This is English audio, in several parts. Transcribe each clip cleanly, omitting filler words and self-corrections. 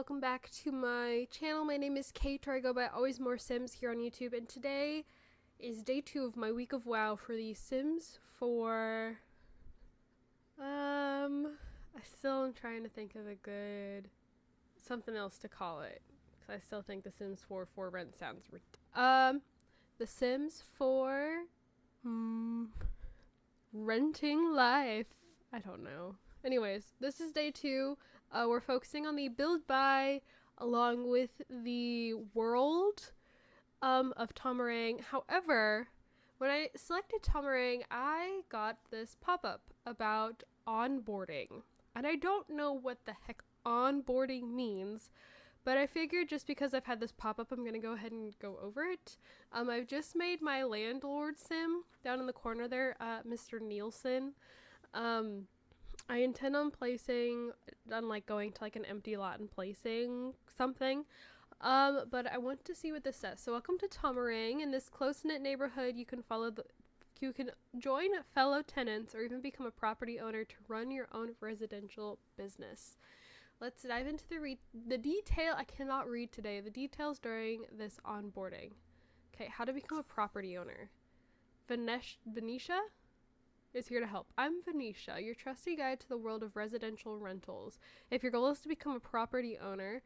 welcome back to my channel. My name is Kate, or I go by AlwaysMoreSims here on YouTube, and today is day 2 of my week of WoW for the Sims 4. I still am trying to think of a good something else to call it, because I still think the Sims 4 for rent sounds the Sims 4 renting life. I don't know. Anyways, this is day 2. We're focusing on the build buy along with the world of Tomarang. However, when I selected Tomarang, I got this pop-up about onboarding. And I don't know what the heck onboarding means, but I figured just because I've had this pop-up, I'm going to go ahead and go over it. I've just made my landlord sim down in the corner there, Mr. Nielsen. I intend on going to like an empty lot and placing something. But I want to see what this says. So welcome to Tomarang. In this close-knit neighborhood, you can join fellow tenants or even become a property owner to run your own residential business. Let's dive into the detail. I cannot read today. The details during this onboarding. Okay, how to become a property owner. Venetia is here to help. I'm Venetia, your trusty guide to the world of residential rentals. If your goal is to become a property owner,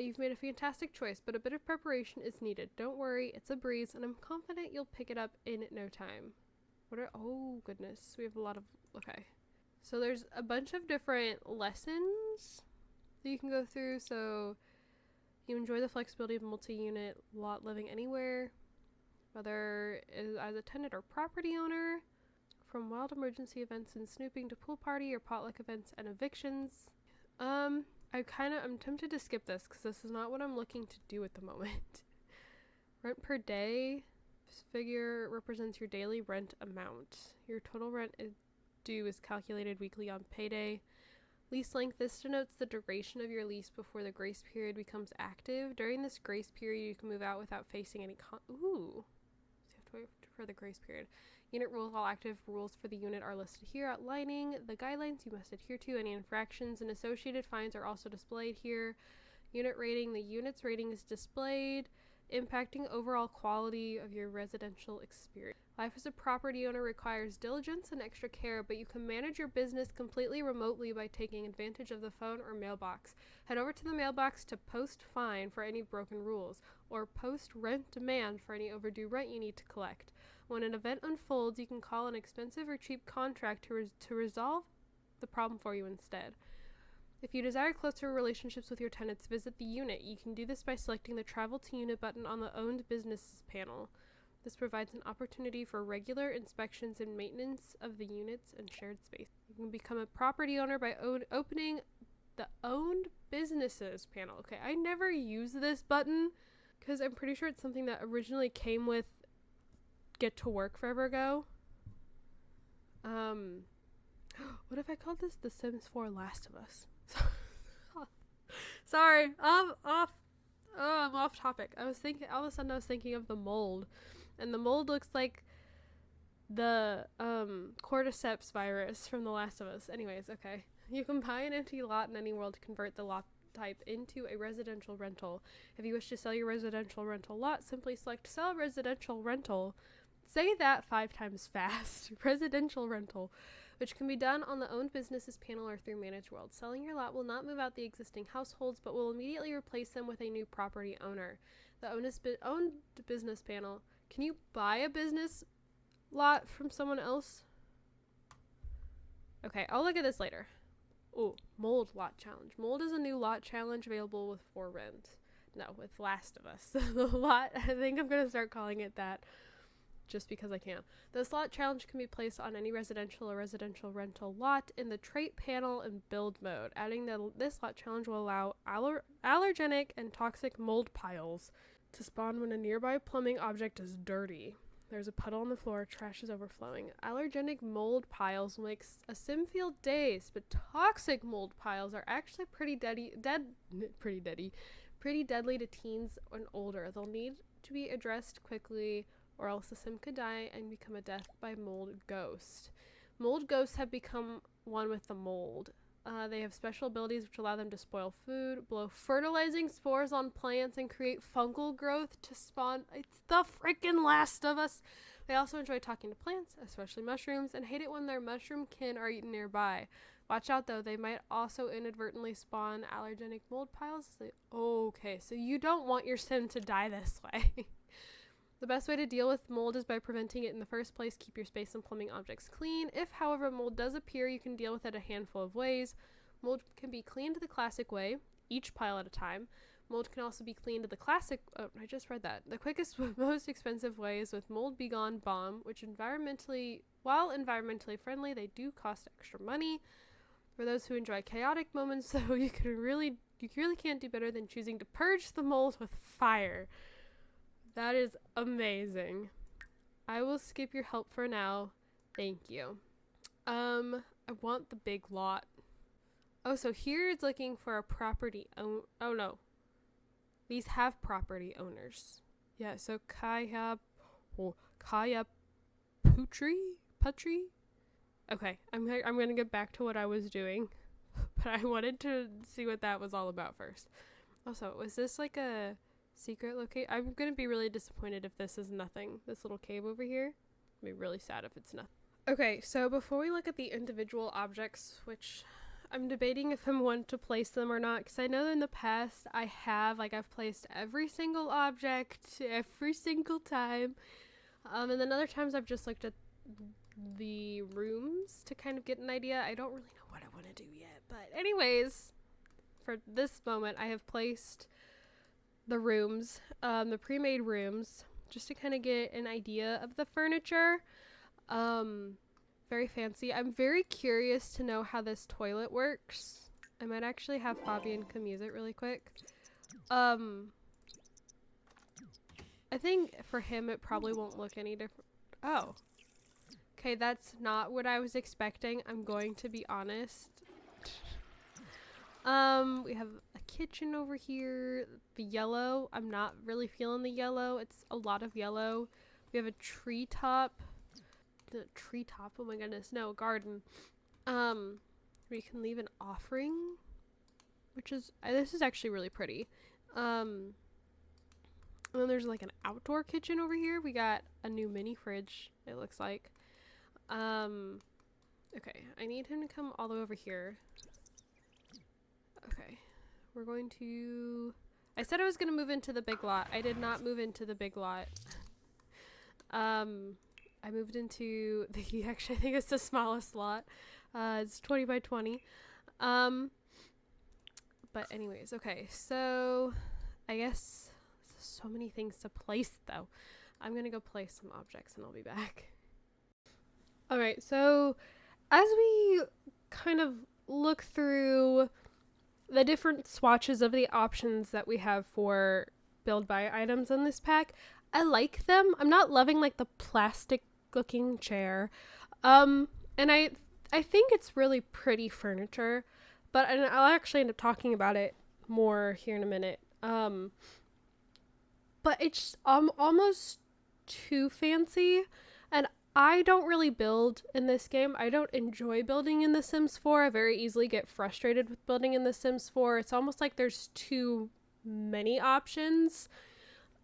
you've made a fantastic choice, but a bit of preparation is needed. Don't worry, it's a breeze, and I'm confident you'll pick it up in no time. Oh goodness, we have a lot of, okay. So there's a bunch of different lessons that you can go through. So you enjoy the flexibility of multi-unit lot living anywhere, whether as a tenant or property owner. From wild emergency events and snooping to pool party or potluck events and evictions. I'm tempted to skip this because this is not what I'm looking to do at the moment. Rent per day. This figure represents your daily rent amount. Your total rent due is calculated weekly on payday. Lease length. This denotes the duration of your lease before the grace period becomes active. During this grace period, you can move out without facing any So you have to wait for the grace period. Unit rules. All active rules for the unit are listed here, outlining the guidelines you must adhere to. Any infractions and associated fines are also displayed here. Unit rating. The unit's rating is displayed, impacting overall quality of your residential experience. Life as a property owner requires diligence and extra care, but you can manage your business completely remotely by taking advantage of the phone or mailbox. Head over to the mailbox to post fine for any broken rules, or post rent demand for any overdue rent you need to collect. When an event unfolds, you can call an expensive or cheap contract to resolve the problem for you instead. If you desire closer relationships with your tenants, visit the unit. You can do this by selecting the Travel to Unit button on the Owned Businesses panel. This provides an opportunity for regular inspections and maintenance of the units and shared space. You can become a property owner by opening the Owned Businesses panel. Okay, I never use this button because I'm pretty sure it's something that originally came with Get to Work forever ago. What if I called this The Sims 4 Last of Us? Sorry, I'm off topic. All of a sudden I was thinking of the mold, and the mold looks like the cordyceps virus from The Last of Us. Anyways, okay. You can buy an empty lot in any world to convert the lot type into a residential rental. If you wish to sell your residential rental lot, simply select Sell Residential Rental. Say that 5 times fast. Residential rental, which can be done on the Owned Businesses panel or through Manage World. Selling your lot will not move out the existing households, but will immediately replace them with a new property owner. The Owned Business panel. Can you buy a business lot from someone else? Okay, I'll look at this later. Oh, Mold Lot Challenge. Mold is a new lot challenge available with For Rent. No, with Last of Us. The lot, I think I'm going to start calling it that, just because I can. This lot challenge can be placed on any residential or residential rental lot in the trait panel and build mode. Adding this lot challenge will allow allergenic and toxic mold piles to spawn when a nearby plumbing object is dirty. There's a puddle on the floor, trash is overflowing. Allergenic mold piles will make a sim feel dazed, but toxic mold piles are actually pretty deadly to teens and older. They'll need to be addressed quickly, or else the sim could die and become a death by mold ghost. Mold ghosts have become one with the mold. They have special abilities which allow them to spoil food, blow fertilizing spores on plants, and create fungal growth to spawn. It's the freaking Last of Us. They also enjoy talking to plants, especially mushrooms, and hate it when their mushroom kin are eaten nearby. Watch out though, they might also inadvertently spawn allergenic mold piles. Okay, so you don't want your sim to die this way. The best way to deal with mold is by preventing it in the first place. Keep your space and plumbing objects clean. If, however, mold does appear, you can deal with it a handful of ways. Mold can be cleaned the classic way, each pile at a time. Mold can also be cleaned the classic... Oh, I just read that. The quickest, most expensive way is with Mold Begone Bomb, which while environmentally friendly, they do cost extra money. For those who enjoy chaotic moments, though, you really can't do better than choosing to purge the mold with fire. That is amazing. I will skip your help for now. Thank you. I want the big lot. Oh, so here it's looking for a property oh no. These have property owners. Yeah, so Kaya Putri? Okay, I'm going to get back to what I was doing. But I wanted to see what that was all about first. Also, was this like a secret location? I'm going to be really disappointed if this is nothing. This little cave over here. I'll be really sad if it's nothing. Okay, so before we look at the individual objects, which I'm debating if I'm one to place them or not, because I know in the past I've placed every single object every single time. And then other times I've just looked at the rooms to kind of get an idea. I don't really know what I want to do yet, but anyways, for this moment I have placed the rooms, the pre-made rooms, just to kind of get an idea of the furniture. Very fancy. I'm very curious to know how this toilet works. I might actually have Fabian come use it really quick. I think for him it probably won't look any different. Oh. Okay, that's not what I was expecting. I'm going to be honest. We have a kitchen over here. The yellow, I'm not really feeling the yellow. It's a lot of yellow. We have a treetop. The treetop, oh my goodness, no, garden. We can leave an offering, which is, this is actually really pretty. And then there's like an outdoor kitchen over here. We got a new mini fridge, it looks like. Okay, I need him to come all the way over here. Okay, we're going to... I said I was going to move into the big lot. I did not move into the big lot. I moved into the... Actually, I think it's the smallest lot. It's 20 by 20. But anyways, okay, so I guess so many things to place, though. I'm going to go place some objects and I'll be back. Alright, so as we kind of look through the different swatches of the options that we have for build buy items in this pack, I like them. I'm not loving like the plastic looking chair. And I think it's really pretty furniture, but I'll actually end up talking about it more here in a minute. But it's almost too fancy, and I don't really build in this game. I don't enjoy building in The Sims 4. I very easily get frustrated with building in The Sims 4. It's almost like there's too many options,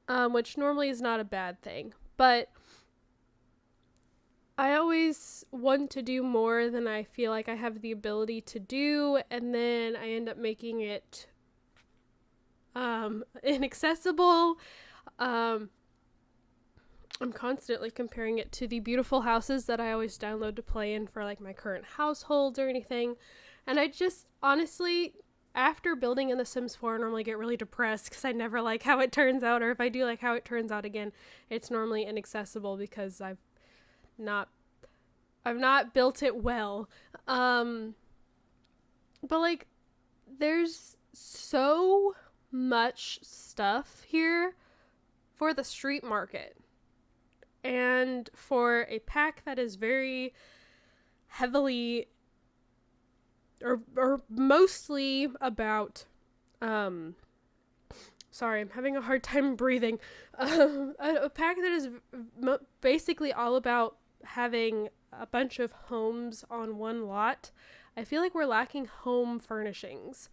which normally is not a bad thing. But I always want to do more than I feel like I have the ability to do, and then I end up making it inaccessible. I'm constantly comparing it to the beautiful houses that I always download to play in for like my current households or anything. And I just honestly, after building in The Sims 4, I normally get really depressed because I never like how it turns out, or if I do like how it turns out again, it's normally inaccessible because I've not built it well. But like there's so much stuff here for the street market. And for a pack that is very heavily or mostly about, sorry, I'm having a hard time breathing. A pack that is basically all about having a bunch of homes on one lot. I feel like we're lacking home furnishings.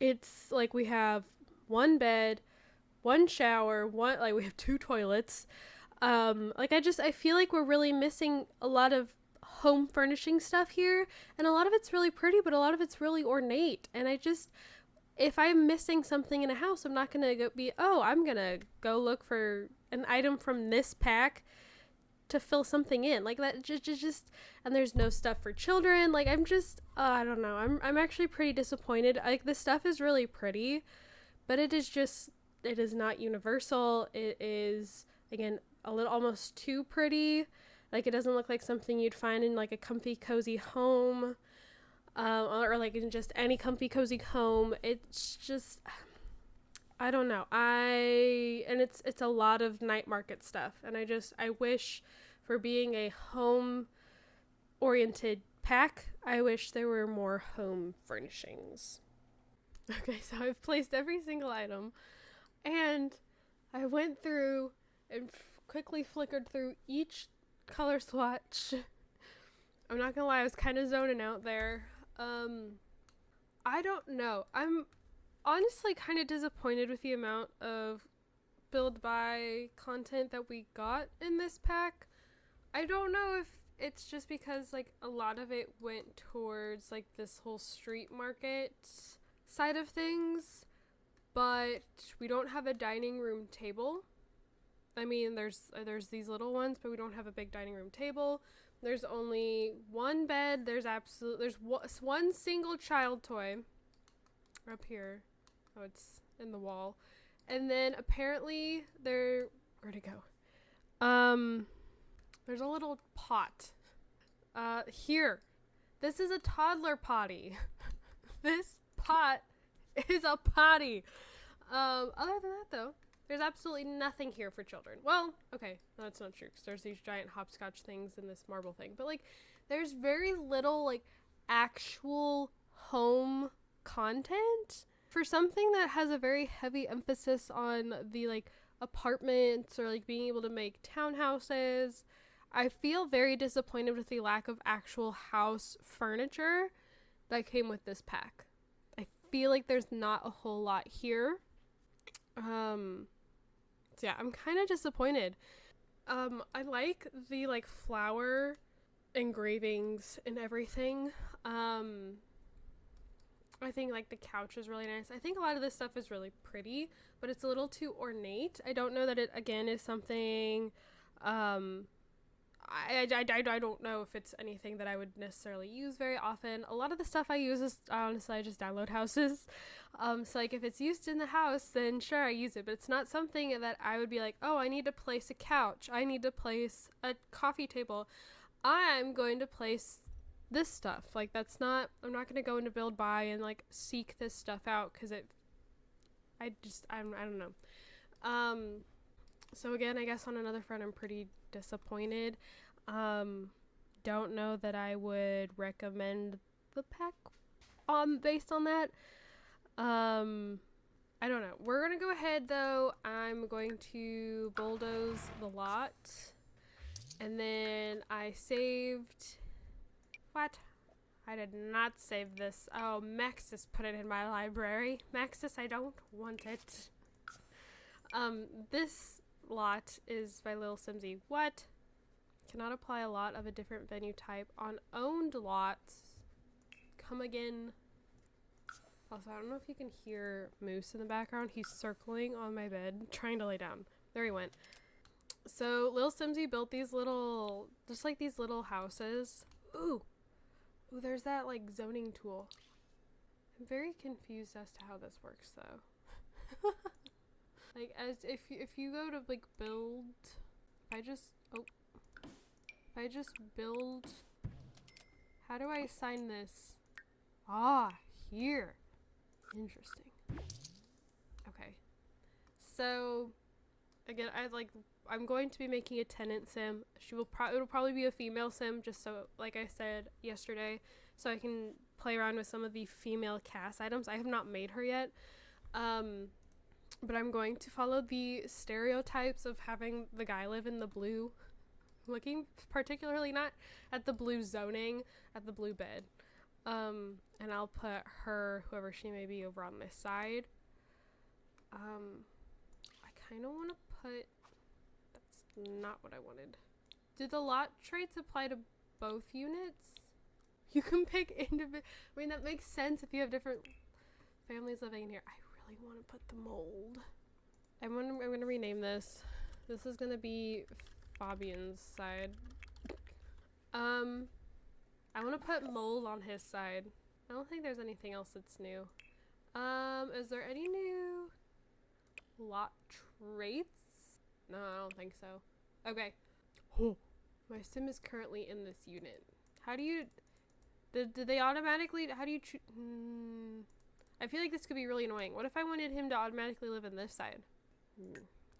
It's like we have one bed, one shower, one, like we have two toilets. Like I feel like we're really missing a lot of home furnishing stuff here, and a lot of it's really pretty, but a lot of it's really ornate. And if I'm missing something in a house, I'm not gonna I'm gonna go look for an item from this pack to fill something in like that. Just and there's no stuff for children. Like I don't know. I'm actually pretty disappointed. Like the stuff is really pretty, but it is not universal. It is, again, a little almost too pretty. Like it doesn't look like something you'd find in like a comfy cozy home, or like in just any comfy cozy home. It's just, I don't know. It's a lot of night market stuff, and I wish, for being a home oriented pack, I wish there were more home furnishings. Okay, so I've placed every single item, and I went through and quickly flickered through each color swatch. I'm not gonna lie, I was kind of zoning out there. I don't know. I'm honestly kind of disappointed with the amount of build buy content that we got in this pack. I don't know if it's just because like a lot of it went towards like this whole street market side of things, but we don't have a dining room table. I mean, there's these little ones, but we don't have a big dining room table. There's only one bed. There's one single child toy up here. Oh, it's in the wall. And then apparently where'd it go? There's a little pot. Here. This is a toddler potty. This pot is a potty. Other than that though, there's absolutely nothing here for children. Well, okay, no, that's not true, because there's these giant hopscotch things and this marble thing. But, like, there's very little, like, actual home content. For something that has a very heavy emphasis on the, like, apartments or, like, being able to make townhouses, I feel very disappointed with the lack of actual house furniture that came with this pack. I feel like there's not a whole lot here. So yeah, I'm kind of disappointed. I like the like flower engravings and everything. I think like the couch is really nice. I think a lot of this stuff is really pretty, but it's a little too ornate. I don't know that it again is something, I don't know if it's anything that I would necessarily use very often. A lot of the stuff I use is, honestly, I just download houses. So, like, if it's used in the house, then sure, I use it. But it's not something that I would be like, oh, I need to place a couch. I need to place a coffee table. I'm going to place this stuff. Like, I'm not going to go into Build Buy and, like, seek this stuff out because I don't know. So, again, I guess on another front, I'm pretty disappointed. Don't know that I would recommend the pack based on that. I don't know. We're gonna go ahead though. I'm going to bulldoze the lot, and then I saved what? I did not save this. Oh, Maxis put it in my library. Maxis, I don't want it. This lot is by Lil Simsy. What? Cannot apply a lot of a different venue type on owned lots. Come again. Also, I don't know if you can hear Moose in the background. He's circling on my bed, trying to lay down. There he went. So, Lil Simsy built these little, just like these little houses. Ooh, there's that, like, zoning tool. I'm very confused as to how this works, though. Like, as if you go to, like, build, if I just build, how do I assign this? Ah, here. Interesting. Okay. So, again, I'm going to be making a tenant sim. It'll probably be a female sim, just so, like I said yesterday, so I can play around with some of the female cast items. I have not made her yet. But I'm going to follow the stereotypes of having the guy live in the blue looking particularly not at the blue zoning, at the blue bed. And I'll put her, whoever she may be, over on this side. I kind of want to put, that's not what I wanted. Do the lot traits apply to both units? You can pick individual, I mean, that makes sense if you have different families living in here. I really want to put the mold. I'm gonna rename this. This is gonna be Fabian's side. I want to put mold on his side. I don't think there's anything else that's new. Is there any new lot traits? No, I don't think so. Okay. Oh, my sim is currently in this unit. How do you, did they automatically, how do you I feel like this could be really annoying. What if I wanted him to automatically live in this side?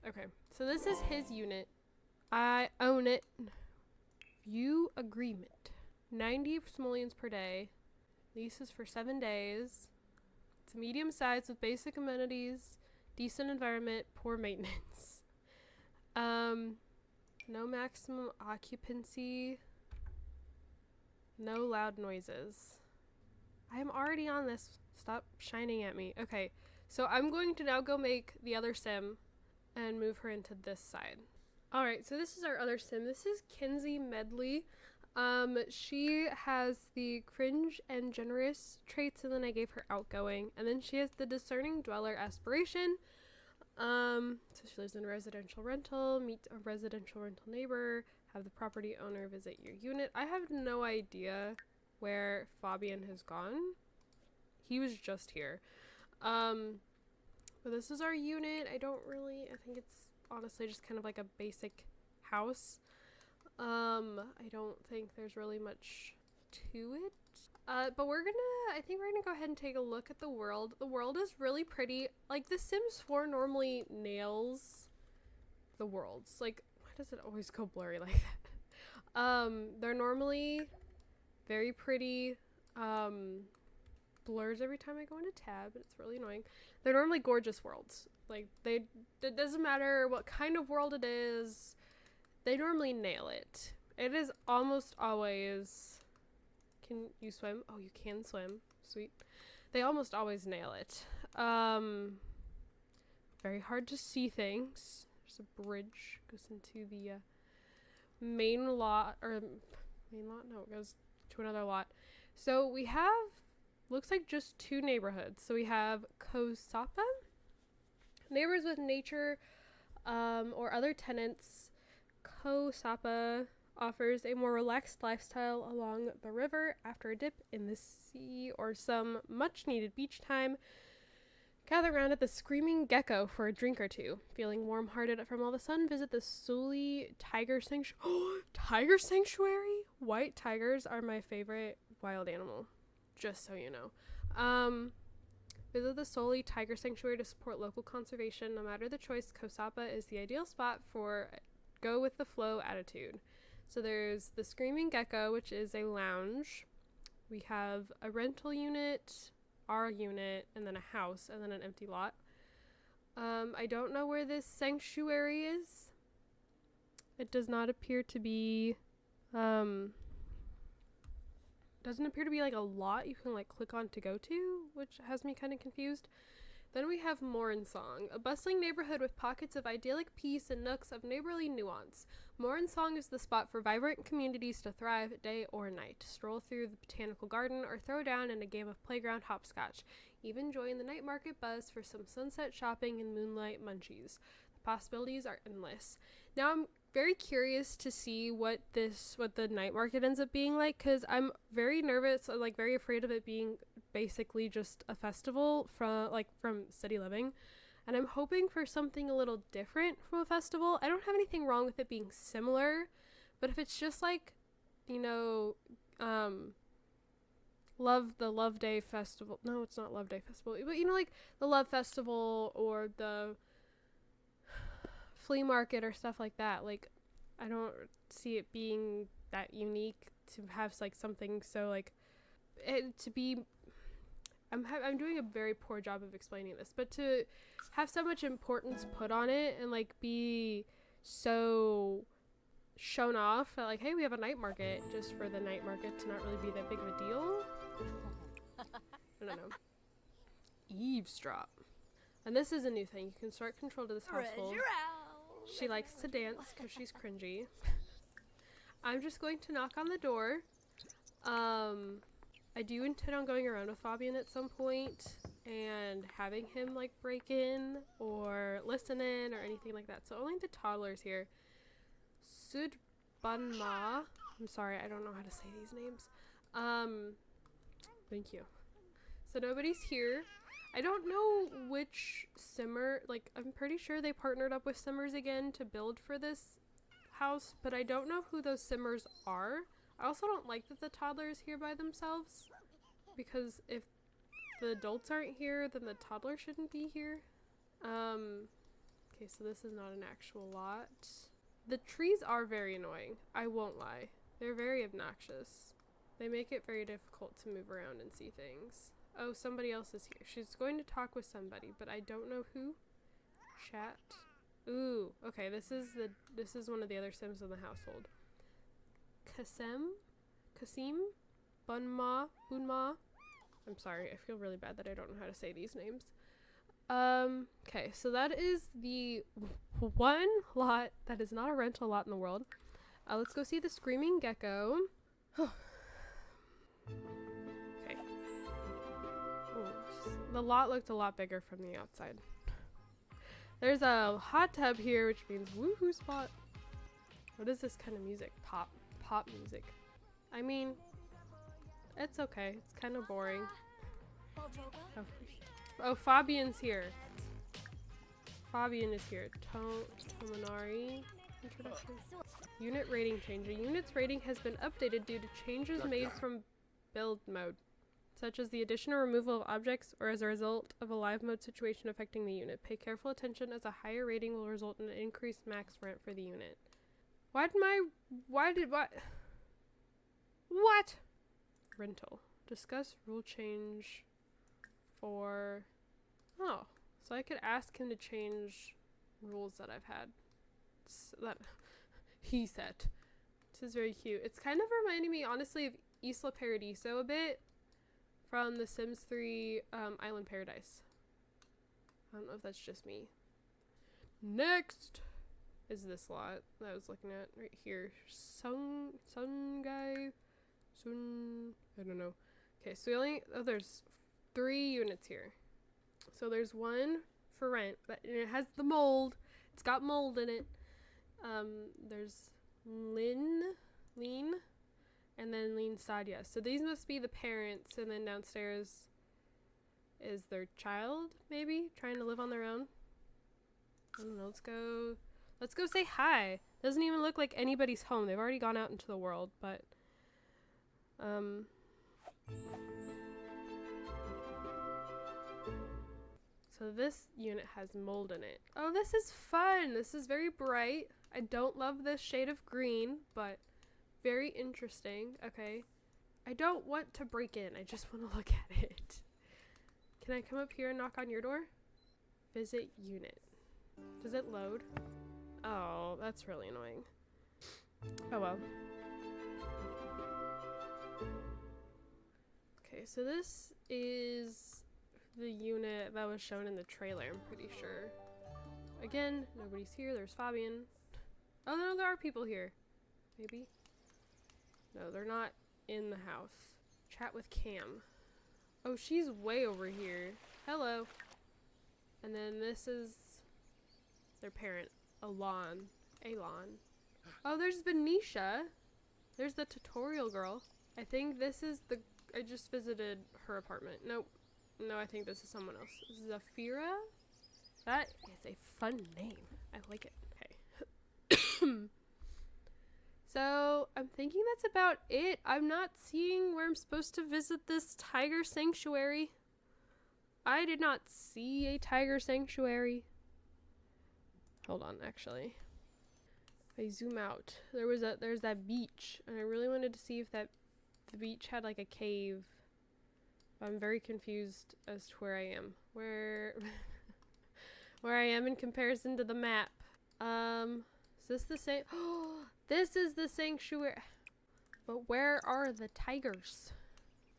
Okay, so this is his unit. I own it. View agreement. 90 simoleons per day. Leases for 7 days. It's medium size with basic amenities, decent environment, poor maintenance. No maximum occupancy. No loud noises. I'm already on this. Stop shining at me. Okay, so I'm going to now go make the other sim and move her into this side. Alright, so this is our other sim. This is Kinsey Medley. She has the cringe and generous traits, and then I gave her outgoing. And then she has the discerning dweller aspiration. So she lives in a residential rental, meet a residential rental neighbor, have the property owner visit your unit. I have no idea where Fabian has gone. He was just here. But this is our unit. I think it's honestly just kind of like a basic house. I don't think there's really much to it. But I think we're gonna go ahead and take a look at the world. The world is really pretty. Like, The Sims 4 normally nails the worlds. Like, why does it always go blurry like that? They're normally very pretty. Blurs every time I go into tab, and it's really annoying. They're normally gorgeous worlds. Like, it doesn't matter what kind of world it is, they normally nail it. It is almost always, can you swim? Oh, you can swim. Sweet. They almost always nail it. Very hard to see things. There's a bridge, goes into the main lot, or main lot? No, it goes to another lot. So we have, looks like just 2 neighborhoods. So we have Kosapa, neighbors with nature or other tenants. Kosapa offers a more relaxed lifestyle along the river after a dip in the sea or some much needed beach time. Gather around at the Screaming Gecko for a drink or two. Feeling warm-hearted from all the sun, visit the Suli Tiger Sanctuary. Tiger Sanctuary? White tigers are my favorite wild animal, just so you know. Visit the Soli Tiger Sanctuary to support local conservation. No matter the choice, Kosapa is the ideal spot for go with the flow attitude. So there's the Screaming Gecko, which is a lounge. We have a rental unit, our unit, and then a house, and then an empty lot. I don't know where this sanctuary is. It does not appear to be, doesn't appear to be like a lot you can like click on to go to, which has me kind of confused. Then we have Morensong, a bustling neighborhood with pockets of idyllic peace and nooks of neighborly nuance. Morensong is the spot for vibrant communities to thrive day or night. Stroll through the botanical garden or throw down in a game of playground hopscotch. Even join the night market buzz for some sunset shopping and moonlight munchies. The possibilities are endless. Now I'm very curious to see what the night market ends up being like, because I'm very nervous, like very afraid of it being basically just a festival from City Living, and I'm hoping for something a little different from a festival. I don't have anything wrong with it being similar, but if it's just like, you know, Love Day Festival, no, it's not Love Day Festival, but you know, like the Love Festival or the flea market or stuff like that, like I don't see it being that unique to have like something so like it to be. I'm doing a very poor job of explaining this, but to have so much importance put on it and like be so shown off that like, hey, we have a night market, just for the night market to not really be that big of a deal. I don't know. Eavesdrop. And this is a new thing. You can start control to this household. She likes to dance because she's cringy. I'm just going to knock on the door. I do intend on going around with Fabian at some point and having him like break in or listen in or anything like that. So only the toddlers here. Sudbanma. I'm sorry, I don't know how to say these names. Thank you. So nobody's here. I don't know which simmer, like I'm pretty sure they partnered up with simmers again to build for this house, but I don't know who those simmers are. I also don't like that the toddler is here by themselves, because if the adults aren't here, then the toddler shouldn't be here. Okay, so this is not an actual lot. The trees are very annoying, I won't lie. They're very obnoxious. They make it very difficult to move around and see things. Oh, somebody else is here. She's going to talk with somebody, but I don't know who. Chat. Ooh, okay, this is one of the other Sims in the household. Kasim? Bunma? I'm sorry, I feel really bad that I don't know how to say these names. Okay, so that is the one lot that is not a rental lot in the world. Let's go see the Screaming Gecko. Okay. Ooh, the lot looked a lot bigger from the outside. There's a hot tub here, which means woohoo spot. What is this kind of music? Pop music. I mean, it's okay. It's kind of boring. Oh, Fabian's here. Fabian is here. Tomonari. Introduction. Unit rating change. A unit's rating has been updated due to changes made from build mode, such as the addition or removal of objects or as a result of a live mode situation affecting the unit. Pay careful attention as a higher rating will result in an increased max rent for the unit. What? Rental. Discuss rule change for... Oh, so I could ask him to change rules that I've had. That he said. This is very cute. It's kind of reminding me, honestly, of Isla Paradiso a bit from The Sims 3 Island Paradise. I don't know if that's just me. Next is this lot that I was looking at right here. Sun guy. I don't know. Okay, so there's 3 units here. So there's one for rent, but it has the mold. It's got mold in it. There's Lean, and then Lean Sadia. So these must be the parents, and then downstairs is their child, maybe, trying to live on their own. I don't know, let's go say hi. Doesn't even look like anybody's home. They've already gone out into the world, but so this unit has mold in it. Oh, this is fun. This is very bright. I don't love this shade of green, but very interesting. Okay. I don't want to break in. I just want to look at it. Can I come up here and knock on your door? Visit unit. Does it load? Oh, that's really annoying. Oh well. Okay, so this is the unit that was shown in the trailer, I'm pretty sure. Again, nobody's here. There's Fabian. Oh no, there are people here. Maybe? No, they're not in the house. Chat with Cam. Oh, she's way over here. Hello. And then this is their parent, Alon. Oh, there's Venetia. There's the tutorial girl. I think this is I just visited her apartment. Nope. No, I think this is someone else. Zafira? That is a fun name. I like it. Okay. So, I'm thinking that's about it. I'm not seeing where I'm supposed to visit this tiger sanctuary. I did not see a tiger sanctuary. Hold on, actually. If I zoom out, there's that beach, and I really wanted to see if the beach had like a cave. I'm very confused as to where I am. Where I am in comparison to the map. Is this the same? Oh, This is the sanctuary. But where are the tigers?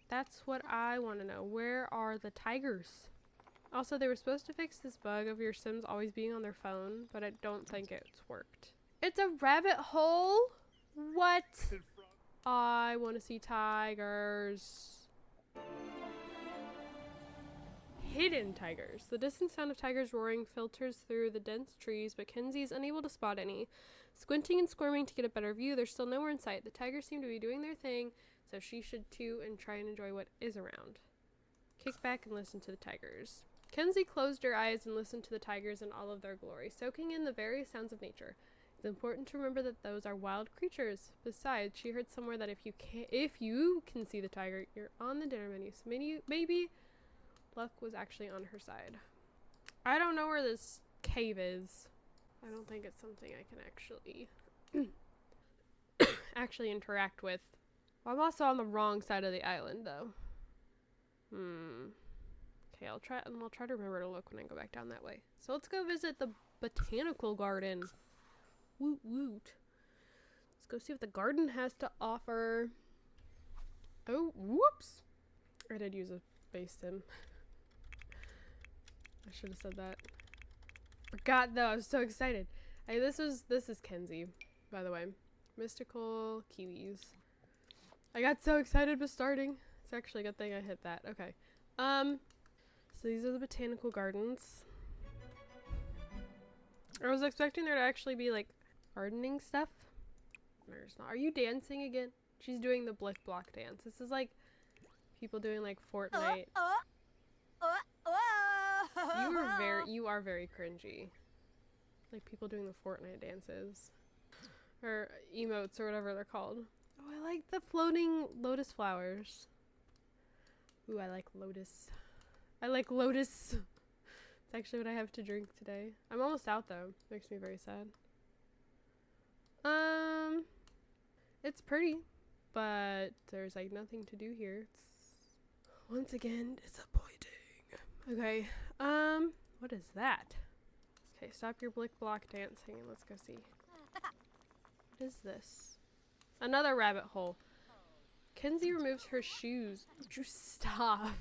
That's what I want to know. Where are the tigers? Also, they were supposed to fix this bug of your Sims always being on their phone, but I don't think it's worked. It's a rabbit hole? What? I want to see tigers. Hidden tigers. The distant sound of tigers roaring filters through the dense trees, but Kenzie is unable to spot any. Squinting and squirming to get a better view, they're still nowhere in sight. The tigers seem to be doing their thing, so she should too and try and enjoy what is around. Kick back and listen to the tigers. Kenzie closed her eyes and listened to the tigers in all of their glory, soaking in the various sounds of nature. It's important to remember that those are wild creatures. Besides, she heard somewhere that if you can see the tiger, you're on the dinner menu. So maybe luck was actually on her side. I don't know where this cave is. I don't think it's something I can actually interact with. I'm also on the wrong side of the island, though. Okay, I'll try to remember to look when I go back down that way. So let's go visit the botanical garden. Woot woot. Let's go see what the garden has to offer. Oh, whoops! I did use a base sim. I should have said that. Forgot though, I was so excited. Hey, this is Kenzie, by the way. Mystical kiwis. I got so excited with starting. It's actually a good thing I hit that. Okay. So these are the botanical gardens. I was expecting there to actually be like gardening stuff. There's not. Are you dancing again? She's doing the blick block dance. This is like people doing like Fortnite. You are very cringy. Like people doing the Fortnite dances. Or emotes or whatever they're called. Oh, I like the floating lotus flowers. Ooh, I like lotus. I like lotus. It's actually what I have to drink today. I'm almost out though. Makes me very sad. It's pretty, but there's like nothing to do here. It's once again disappointing. Okay, what is that? Okay, stop your blick block dancing and let's go see. What is this? Another rabbit hole. Kenzie removes her shoes. Would you stop?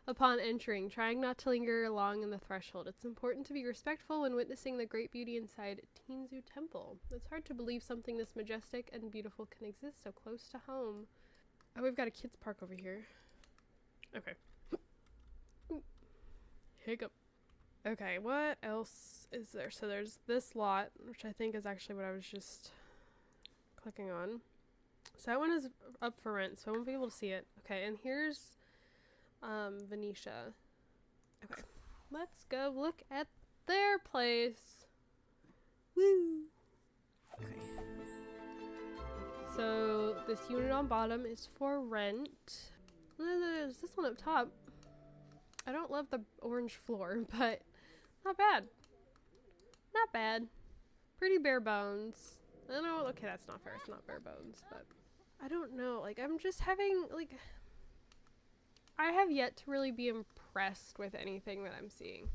Upon entering, trying not to linger along in the threshold. It's important to be respectful when witnessing the great beauty inside Teenzu Temple. It's hard to believe something this majestic and beautiful can exist so close to home. Oh, we've got a kids park over here. Okay. Hiccup. Okay, what else is there? So there's this lot, which I think is actually what I was just clicking on. So that one is up for rent, so I won't be able to see it. Okay, and here's Venetia. Okay, let's go look at their place. Woo! Okay. So this unit on bottom is for rent. And then there's this one up top. I don't love the orange floor, but not bad. Not bad. Pretty bare bones. I don't know. Okay, that's not fair. It's not bare bones, but I don't know. Like, I'm just having, like, I have yet to really be impressed with anything that I'm seeing.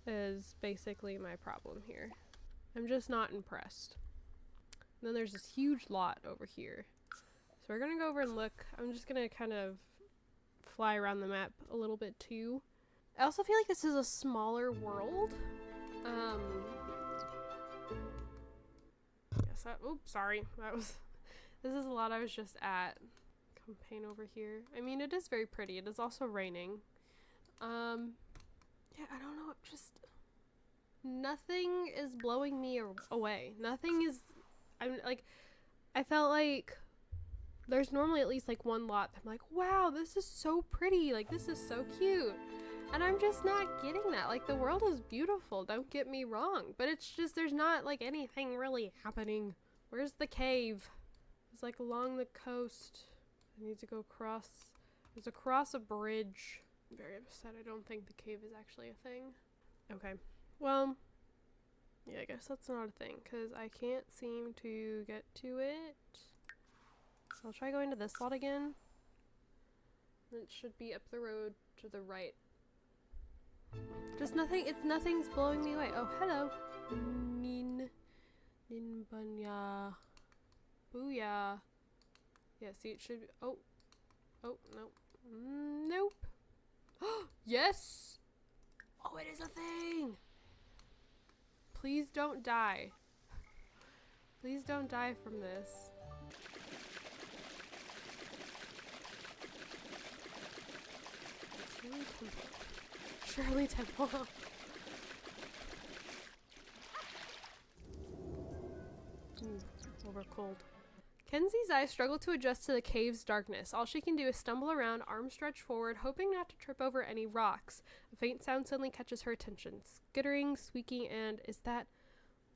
Is basically my problem here. I'm just not impressed. And then there's this huge lot over here. So we're gonna go over and look. I'm just gonna kind of fly around the map a little bit too. I also feel like this is a smaller world. Yes, oops, sorry. This is a lot I was just at. Campaign over here. I mean, it is very pretty. It is also raining. Yeah, I don't know. Just nothing is blowing me away. Nothing is. I'm like, I felt like there's normally at least like one lot that I'm like, wow, this is so pretty. Like, this is so cute. And I'm just not getting that. Like, the world is beautiful. Don't get me wrong. But it's just, there's not like anything really happening. Where's the cave? It's like along the coast. I need to go across. There's across a bridge. I'm very upset. I don't think the cave is actually a thing. Okay. Well, yeah, I guess that's not a thing because I can't seem to get to it. So I'll try going to this lot again. It should be up the road to the right. Just nothing. Nothing's blowing me away. Oh, hello. Mean. Ninbanya. Booyah. Yeah, see, it should be. Oh. Oh, no. Nope. Yes! Oh, it is a thing! Please don't die. Please don't die from this. Shirley Temple. Over cold. Kenzie's eyes struggle to adjust to the cave's darkness. All she can do is stumble around, arms stretched forward, hoping not to trip over any rocks. A faint sound suddenly catches her attention. Skittering, squeaking, and is that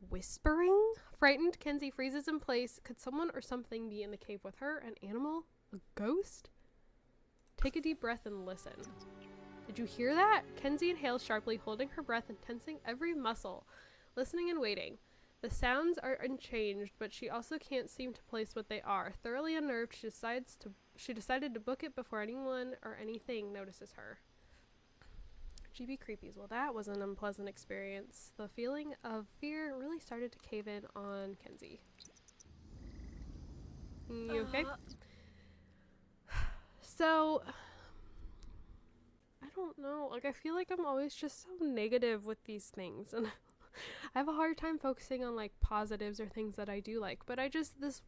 whispering? Frightened, Kenzie freezes in place. Could someone or something be in the cave with her? An animal? A ghost? Take a deep breath and listen. Did you hear that? Kenzie inhales sharply, holding her breath and tensing every muscle, listening and waiting. The sounds are unchanged, but she also can't seem to place what they are. Thoroughly unnerved, she decided to book it before anyone or anything notices her. GB creepies. Well, that was an unpleasant experience. The feeling of fear really started to cave in on Kenzie. You okay? So, I don't know. Like, I feel like I'm always just so negative with these things, and I have a hard time focusing on like positives or things that I do like, but this is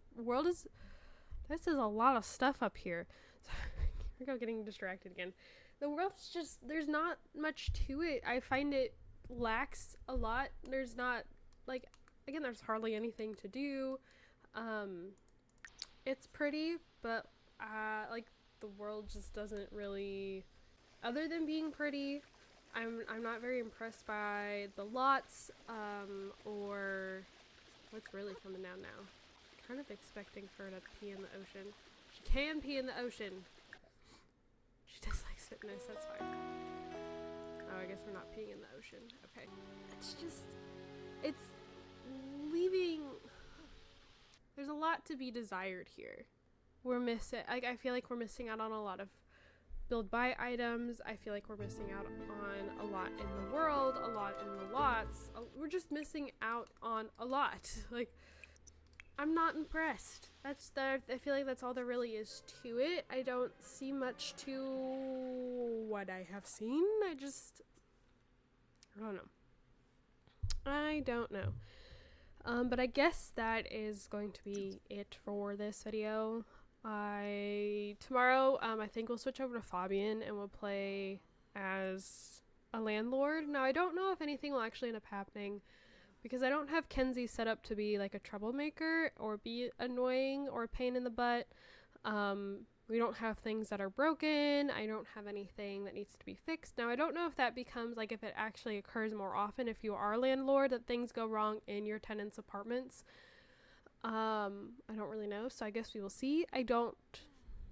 a lot of stuff up here. Here we go, getting distracted again. The world's just, there's not much to it. I find it lacks a lot. There's not, like, again, there's hardly anything to do. It's pretty, but like the world just doesn't really, other than being pretty, I'm not very impressed by the lots, or what's really coming down now. Kind of expecting her to pee in the ocean. She can pee in the ocean. She dislikes fitness, that's fine. Oh, I guess we're not peeing in the ocean. Okay. It's leaving, there's a lot to be desired here. I feel like we're missing out on a lot of build buy items. I feel like we're missing out on a lot in the world, a lot in the lots. We're just missing out on a lot. Like, I'm not impressed. I feel like that's all there really is to it. I don't see much to what I have seen. I don't know. But I guess that is going to be it for this video. Tomorrow, I think we'll switch over to Fabian and we'll play as a landlord. Now, I don't know if anything will actually end up happening because I don't have Kenzie set up to be like a troublemaker or be annoying or a pain in the butt. We don't have things that are broken. I don't have anything that needs to be fixed. Now, I don't know if that becomes, like, if it actually occurs more often if you are a landlord, that things go wrong in your tenants' apartments. I don't really know, so I guess we will see. I don't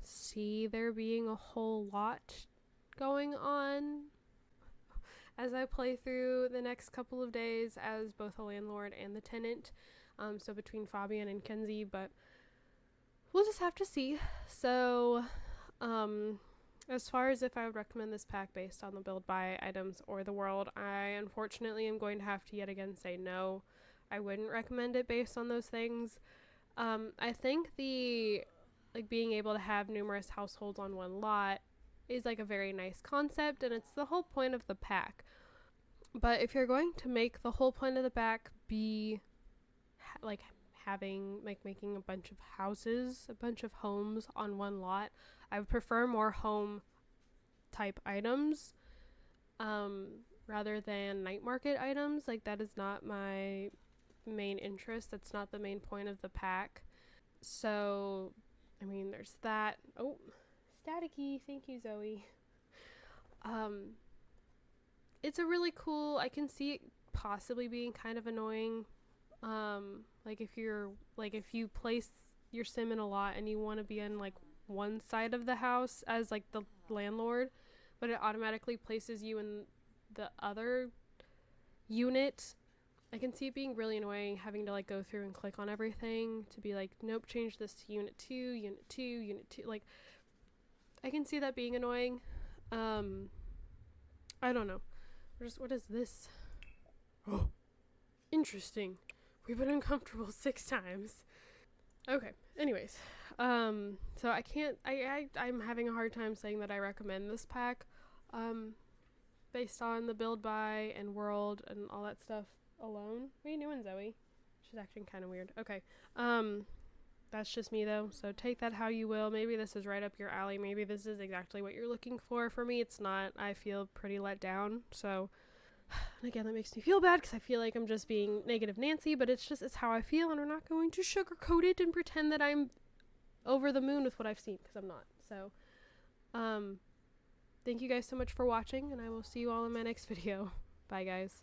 see there being a whole lot going on as I play through the next couple of days as both a landlord and the tenant, so between Fabian and Kenzie, but we'll just have to see. So, as far as if I would recommend this pack based on the build buy items or the world, I unfortunately am going to have to yet again say no. I wouldn't recommend it based on those things. I think being able to have numerous households on one lot is like a very nice concept, and it's the whole point of the pack. But if you're going to make the whole point of the pack be making a bunch of houses, a bunch of homes on one lot, I would prefer more home type items rather than night market items. Like, that is not my main interest. That's not the main point of the pack. So, I mean, there's that. Oh, staticky. Thank you, Zoe. It's a really cool, I can see it possibly being kind of annoying. If you place your sim in a lot and you want to be in like one side of the house as like the landlord, but it automatically places you in the other unit. I can see it being really annoying having to like go through and click on everything to be like, nope, change this to unit 2, unit 2, unit 2. Like, I can see that being annoying. I don't know. What is this? Oh, interesting. We've been uncomfortable 6 times. Okay, anyways. So I'm having a hard time saying that I recommend this pack. Based on the build by and world and all that stuff alone. What are you doing, Zoe? She's acting kind of weird. Okay. That's just me though, so take that how you will. Maybe this is right up your alley. Maybe this is exactly what you're looking for. For me, it's not. I feel pretty let down. So, and again, that makes me feel bad because I feel like I'm just being negative Nancy, but it's how I feel, and I'm not going to sugarcoat it and pretend that I'm over the moon with what I've seen, because I'm not. So, thank you guys so much for watching, and I will see you all in my next video. Bye, guys.